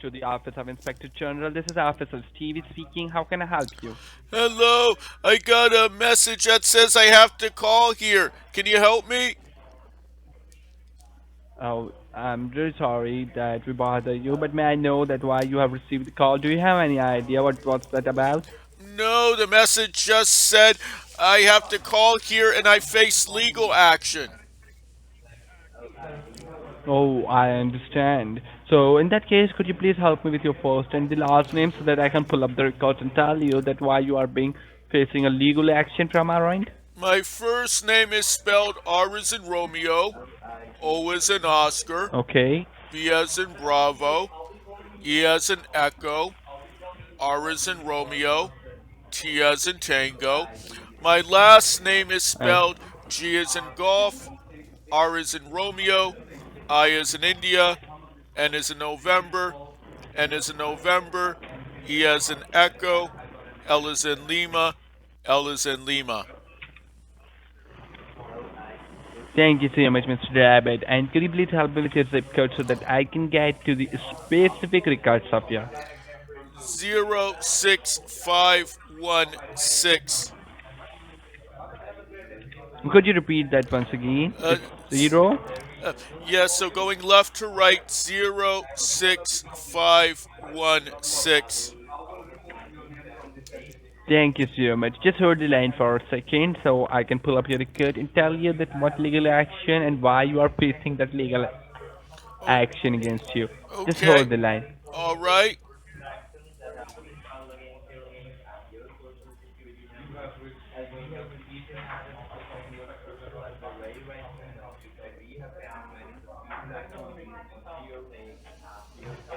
to the Office of Inspector General. This is Officer Stevie speaking. How can I help you? Hello, I got a message that says I have to call here. Can you help me? Oh, I'm really sorry that we bother you, but may I know that why you have received the call? Do you have any idea what's that about? No, the message just said I have to call here and I face legal action. Oh, I understand. So in that case, could you please help me with your first and the last name so that I can pull up the records and tell you that why you are being facing a legal action from our end? My first name is spelled R as in Romeo, O as in Oscar, Okay. B as in Bravo, E as in Echo, R as in Romeo, T as in Tango. My last name is Uh, spelled G as in Golf, R as in Romeo, I as in India, N as in November, N as in November, E as in Echo, L as in Lima, L as in Lima. Thank you so much, Mr. Rabbit. And could you please help me with your zip code so that I can get to the specific records of you? 06516. Could you repeat that once again? Uh, It's zero. yeah, so going left to right, 06516. Thank you so much. Just hold the line for a second so I can pull up your record and tell you that what legal action and why you are facing that legal Oh, action against you. Just okay. hold the line. All right.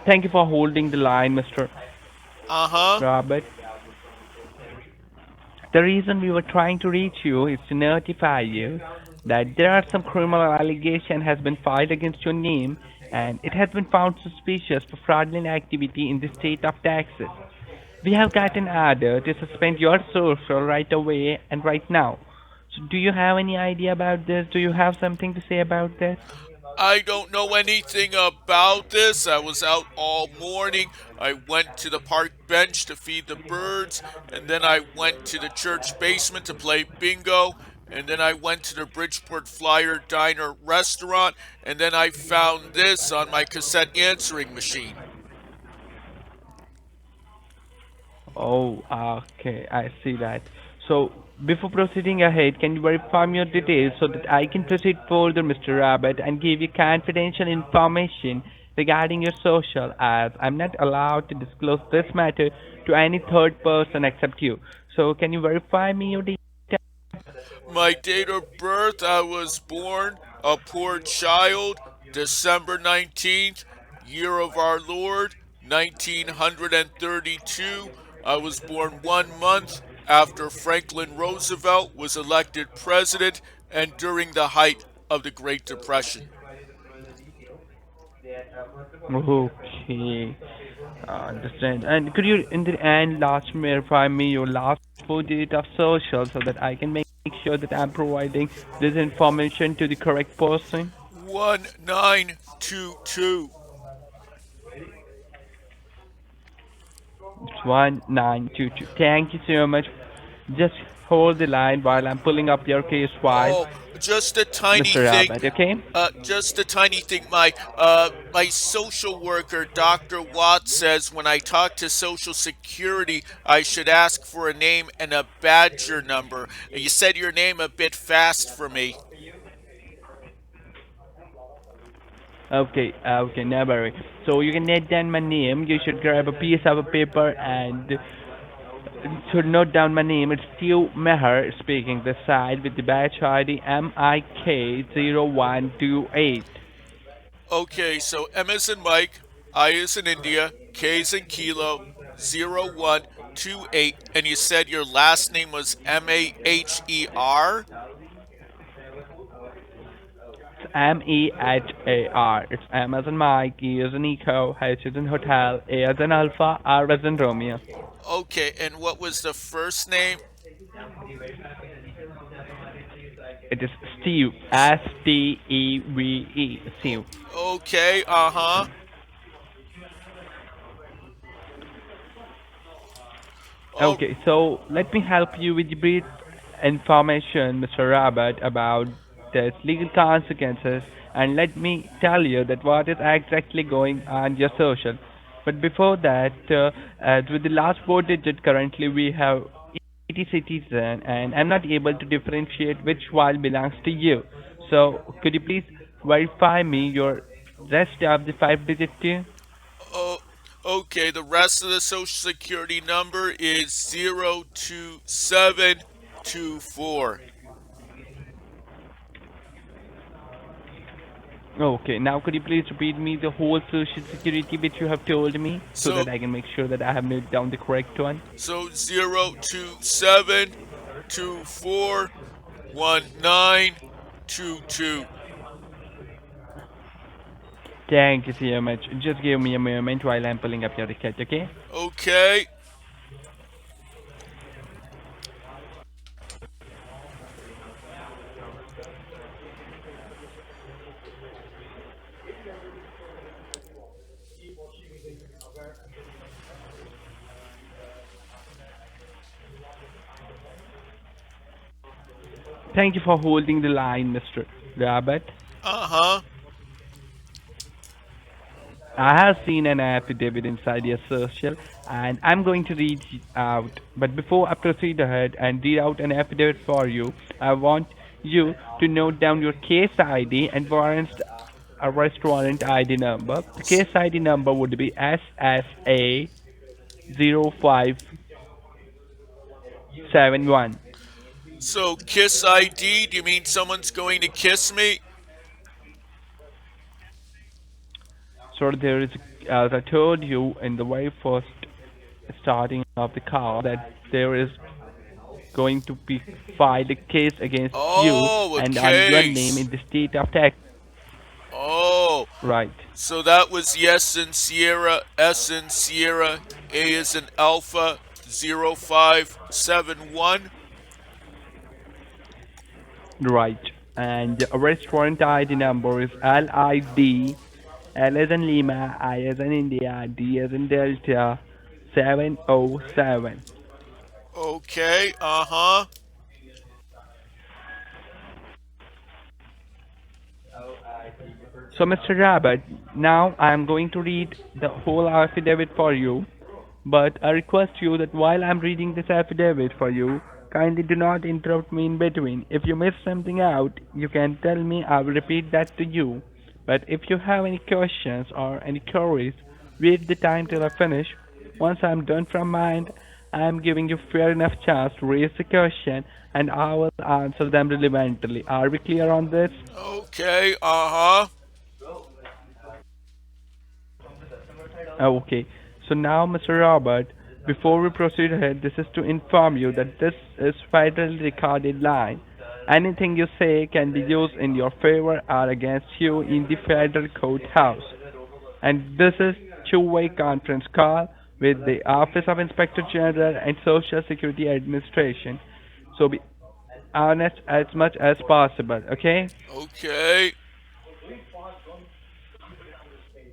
Thank you for holding the line, Mr. Uh huh. Robert. The reason we were trying to reach you is to notify you that there are some criminal allegation has been filed against your name and it has been found suspicious for fraudulent activity in the state of Texas. We have got an order to suspend your social right away and right now. So do you have any idea about this? Do you have something to say about this? I don't know anything about this. I was out all morning. I went to the park bench to feed the birds, and then I went to the church basement to play bingo, and then I went to the Bridgeport Flyer Diner restaurant, and then I found this on my cassette answering machine. Oh, okay, I see that. So, before proceeding ahead, can you verify me your details so that I can proceed further, Mr. Rabbit, and give you confidential information regarding your social, as I'm not allowed to disclose this matter to any third person except you. So, can you verify me your details? My date of birth, I was born a poor child, December 19th, year of our Lord, 1932. I was born 1 month after Franklin Roosevelt was elected president and during the height of the Great Depression. Okay, understand. And could you, in the end, last verify me your last four date of social so that I can make sure that I'm providing this information to the correct person? 1922. It's 1922. Thank you so much. Just hold the line while I'm pulling up your case file, Oh, just a tiny Mr. thing. Rabbit, okay? Just a tiny thing. My social worker, Dr. Watts, says when I talk to Social Security, I should ask for a name and a badger number. You said your name a bit fast for me. Okay, no worry. So you can note down my name. You should grab a piece of a paper and should note down my name. It's Steve Mehar speaking this side with the batch ID MIK0128. Okay, so M is in Mike, I is in India, K is in Kilo, 0128, and you said your last name was Maher? It's MEHAR. It's M as in Mike, E as in Echo, H as in Hotel, A as in Alpha, R as in Romeo. Okay, and what was the first name? It is Steve, Steve, Steve. Okay, uh huh. Oh, Okay, so let me help you with the brief information, Mr. Rabbit, about the legal consequences, and let me tell you that what is exactly going on your social. But before that, with the last four digit, currently we have 80 citizen, and I'm not able to differentiate which file belongs to you. So could you please verify me your rest of the five digit too? oh, okay. The rest of the social security number is 02724. Okay, now could you please repeat me the whole social security which you have told me so So that I can make sure that I have noted down the correct one? so 027241922. Thank you so much. Just give me a moment while I'm pulling up your record, okay? Okay. Thank you for holding the line, Mr. Rabbit. Uh-huh. I have seen an affidavit inside your social and I'm going to read it out. But before I proceed ahead and read out an affidavit for you, I want you to note down your case ID and warrant arrest warrant ID number. The S- case ID number would be SSA 0571. So kiss ID, do you mean someone's going to kiss me? So there is, as I told you in the very first starting of the call, that there is going to be filed a case against you Oh, a and on your name case. in the state of Texas. Oh, Right, so that was yes in Sierra, S in Sierra, A is in Alpha, 0571. right. And the arrest warrant ID number is LID, L as in Lima, I as in India, D as in Delta, 707. Okay, uh-huh. So, Mr. Rabbit, now I am going to read the whole affidavit for you. But I request you that while I'm reading this affidavit for you, kindly do not interrupt me in between. If you miss something out, you can tell me, I will repeat that to you. But if you have any questions or any queries, wait the time till I finish. Once I'm done from my end, I'm giving you fair enough chance to raise the question and I will answer them relevantly. Are we clear on this? Okay, uh-huh. Okay. So now, Mr. Robert, before we proceed ahead, this is to inform you that this is federally recorded line. Anything you say can be used in your favor or against you in the federal courthouse. And this is two-way conference call with the Office of Inspector General and Social Security Administration. So be honest as much as possible, okay? Okay.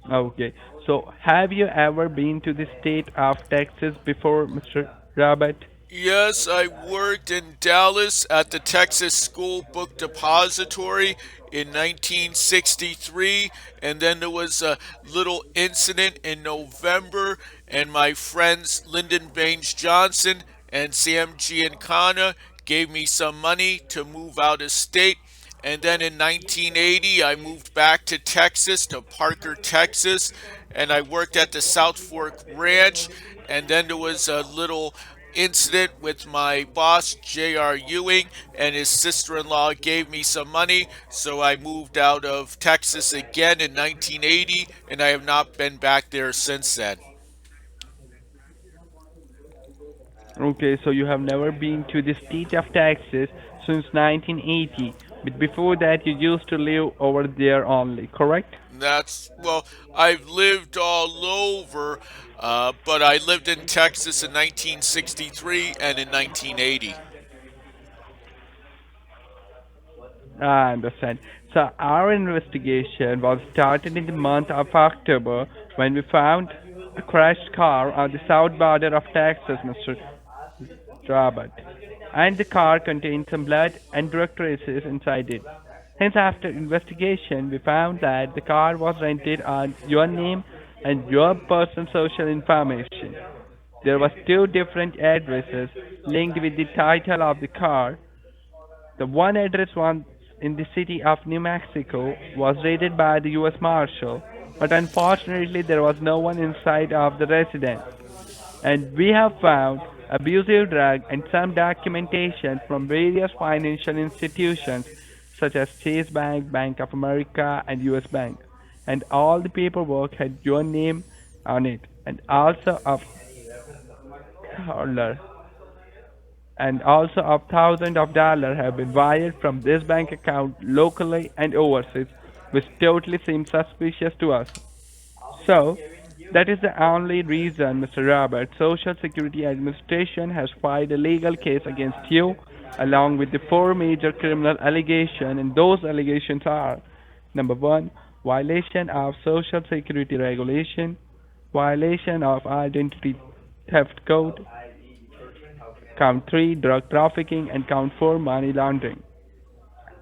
Okay. So have you ever been to the state of Texas before, Mr. Robert? Yes, I worked in Dallas at the Texas School Book Depository in 1963, and then there was a little incident in November, and my friends Lyndon Baines Johnson and Sam Giancana gave me some money to move out of state. And then in 1980, I moved back to Texas, to Parker, Texas, and I worked at the South Fork Ranch. And then there was a little incident with my boss, J.R. Ewing, and his sister in law gave me some money. So I moved out of Texas again in 1980, and I have not been back there since then. Okay, so you have never been to the state of Texas since 1980, but before that you used to live over there only, correct? Well, I've lived all over, but I lived in Texas in 1963 and in 1980. I understand. So our investigation was started in the month of October when we found a crashed car on the south border of Texas, Mr. Robert, and the car contained some blood and drug traces inside it. Hence, after investigation, we found that the car was rented on your name and your personal social information. There was two different addresses linked with the title of the car. The one address was in the city of New Mexico was raided by the US Marshal, but unfortunately there was no one inside of the residence. And we have found abusive drug and some documentation from various financial institutions such as Chase Bank, Bank of America, and US Bank. And all the paperwork had your name on it, and also of dollar and also of thousands of dollars have been wired from this bank account locally and overseas, which totally seems suspicious to us. So, that is the only reason, Mr. Robert, Social Security Administration has filed a legal case against you, along with the four major criminal allegations, and those allegations are: number one, violation of Social Security regulation; violation of Identity Theft Code; count 3, drug trafficking; and count 4, money laundering.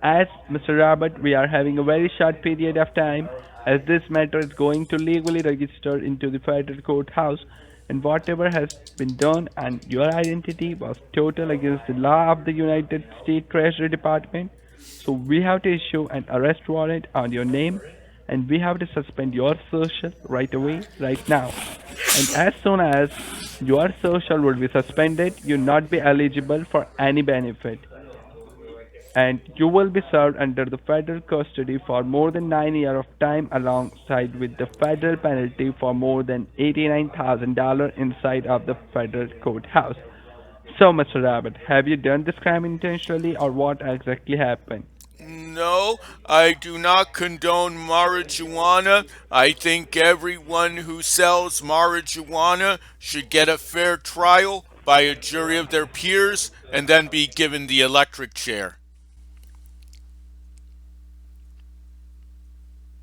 As Mr. Robert, we are having a very short period of time as this matter is going to legally register into the federal courthouse, and whatever has been done on your identity was total against the law of the United States Treasury Department. So we have to issue an arrest warrant on your name, and we have to suspend your social right away, right now. And as soon as your social will be suspended, you'll not be eligible for any benefit, and you will be served under the federal custody for more than 9 years of time alongside with the federal penalty for more than $89,000 inside of the federal courthouse. So, Mr. Rabbit, have you done this crime intentionally or what exactly happened? No, I do not condone marijuana. I think everyone who sells marijuana should get a fair trial by a jury of their peers and then be given the electric chair.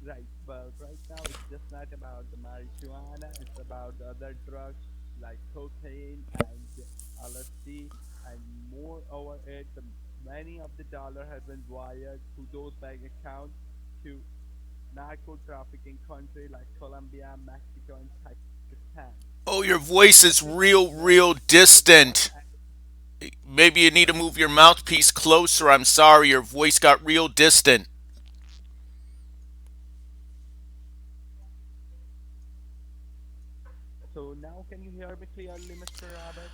Right, but right now it's just not about the marijuana, it's about the other drugs like cocaine and LSD, and moreover it, the many of the dollar has been wired to those bank accounts to narco trafficking country like Colombia, Mexico, and Pakistan. Oh, your So voice what is we have done real is we have distant. Maybe you need to move your mouthpiece closer. I'm sorry, your voice got real distant. so now can you hear me clearly, Mr. Robert?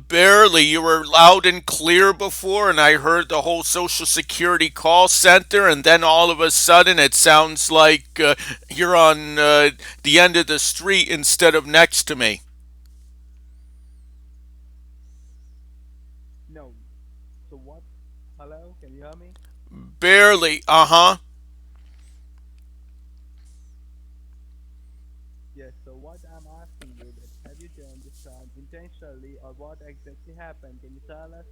Barely. You were loud and clear before, and I heard the whole Social Security call center, and then all of a sudden it sounds like you're on the end of the street instead of next to me. No. So what? Hello, can you hear me? Barely. Uh huh. Yes, so what I'm asking you that have you done this crime intentionally or what exactly happened? Can you tell us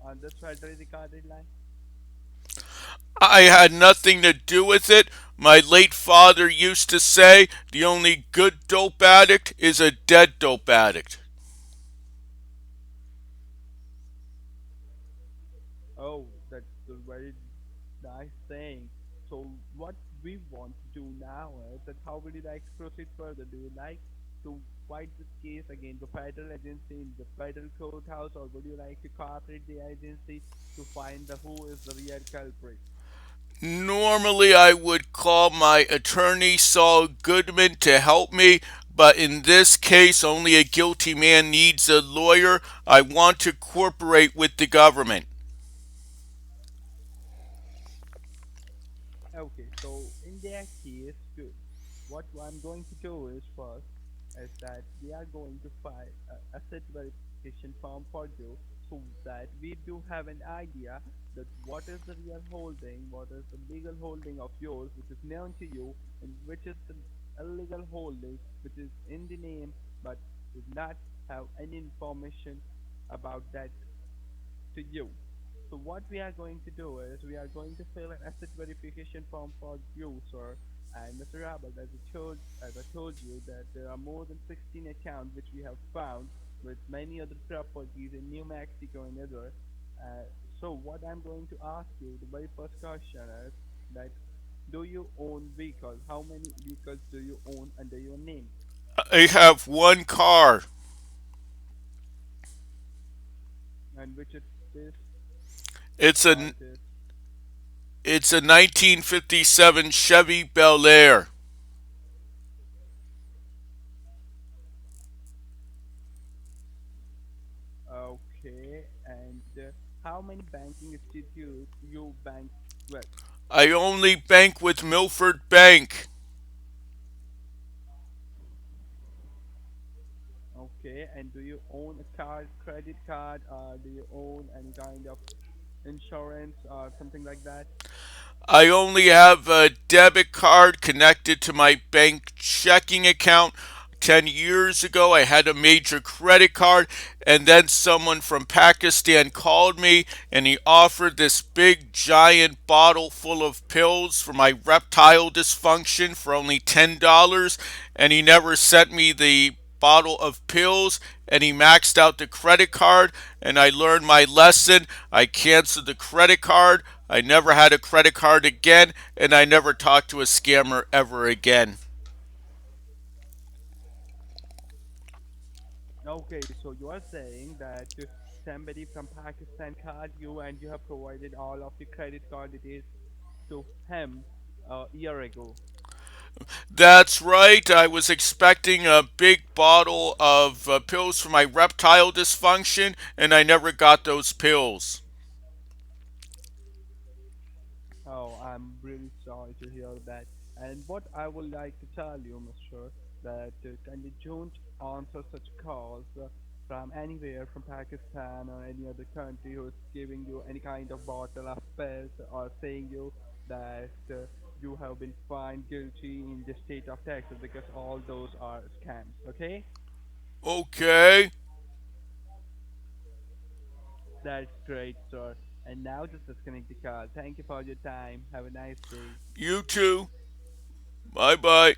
on this federally recorded line? I had nothing to do with it. My late father used to say the only good dope addict is a dead dope addict. Oh, that's a very nice saying. So what we want to do now is that how would you like to proceed further? Do you like to fight this case against the federal agency in the federal courthouse, or would you like to cooperate the agency to find the who is the real culprit? Normally, I would call my attorney, Saul Goodman, to help me, but in this case, only a guilty man needs a lawyer. I want to cooperate with the government. Okay, so in that case, what I'm going to do is first is that we are going to file a asset verification form for you so that we do have an idea that what is the real holding, what is the legal holding of yours which is known to you, and which is the illegal holding which is in the name but does not have any information about that to you. So what we are going to do is we are going to fill an asset verification form for you, sir. And Mr. Rabal, as I told you that there are more than 16 accounts which we have found with many other properties in New Mexico and other. Uh, so what I'm going to ask you, the very first question is that do you own vehicles? How many vehicles do you own under your name? I have one car. And which it is, which It's car a it is? it's a 1957 Chevy Bel Air. Okay, and how many banking institutes you bank with? I only bank with Milford Bank. Okay, and do you own a card, credit card, or do you own any kind of insurance or something like that? I only have a debit card connected to my bank checking account. 10 years ago, I had a major credit card, and then someone from Pakistan called me and he offered this big giant bottle full of pills for my reptile dysfunction for only $10, and he never sent me the bottle of pills, and he maxed out the credit card, and I learned my lesson. I canceled the credit card. I never had a credit card again, and I never talked to a scammer ever again. Okay, so you are saying that somebody from Pakistan called you and you have provided all of the credit card details to him a year ago. That's right. I was expecting a big bottle of pills for my reptile dysfunction, and I never got those pills. Oh, I'm really sorry to hear that. And what I would like to tell you, Mr. that kindly don't answer such calls from anywhere from Pakistan or any other country who is giving you any kind of bottle of pills or saying you that you have been found guilty in the state of Texas because all those are scams. Okay, Okay. that's great, sir. And now just disconnect the call. Thank you for your time. Have a nice day. You too. Bye bye.